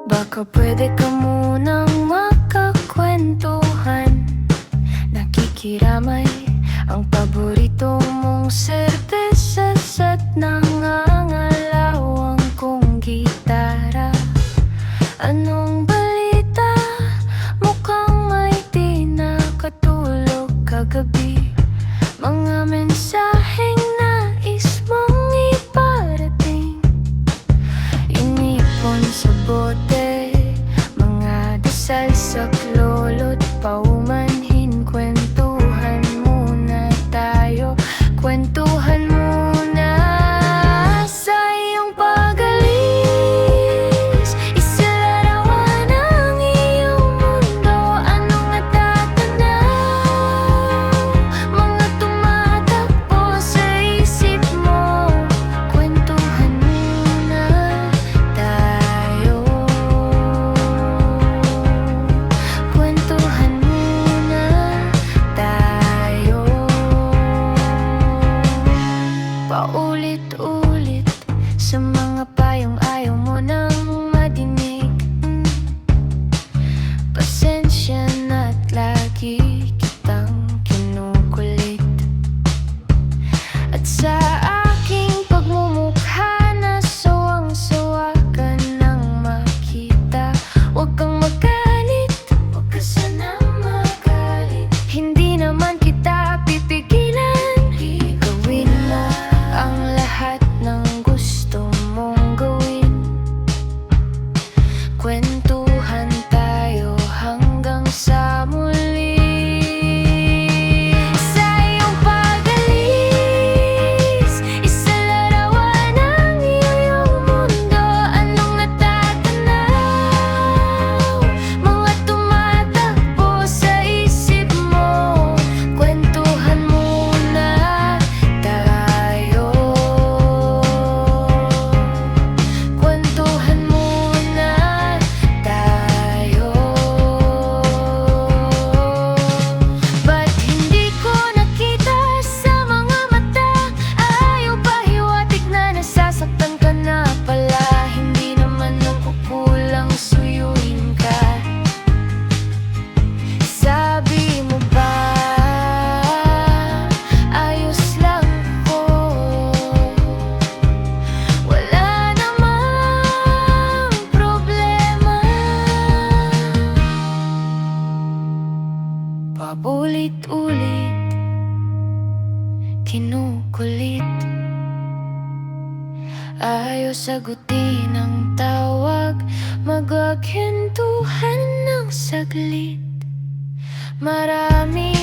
Baka pwede ka munang makakwentuhan. Nakikiramay ang paborito mong serbesas at nangangalawang kong gitara. Anong balita? Mukhang may di nakatulog kagabi. Mga mensaheng nais mong iparating, inipon sa bote, mga dasal sa klolo't paumanhin. Kwentuhan muna tayo, kwentuhan muna. Sa iyong pag-alis, isalarawan ang iyong mundo. Anong natatanaw? Mga tumatakbo sa isip mo. Kwentuhan muna tayo, kwentuhan muna tayo. Paulit-ulit sa mga payong ayaw mo nang madinig. Pasensya na't lagi kitang kinukulit. At sa aking pagmumukha na sawang-sawa ka nang makita. Huwag kang magalit, huwag ka sanang magalit. Hindi naman kita pipigilan. Gawin mo ang lahat ng gusto mong gawin. Kwentuhan tayo hanggang sa muli. Sa iyong pag-alis, isalarawan ang iyong mundo. Anong natatanaw? Mga tumatakbo sa isip mo. Kwentuhan muna tayo, kwentuhan muna tayo. Ba't hindi ko nakita sa mga mata? Ayaw pahiwatig na nasasaktan ka na pala. Hindi naman nagkukulang suyuin ka. Sabi mo ba ayos lang ko? Wala namang problema. Paulit-ulit, kinukulit. Ayaw sagutin ang tawag, magkwentuhan ng saglit. Marami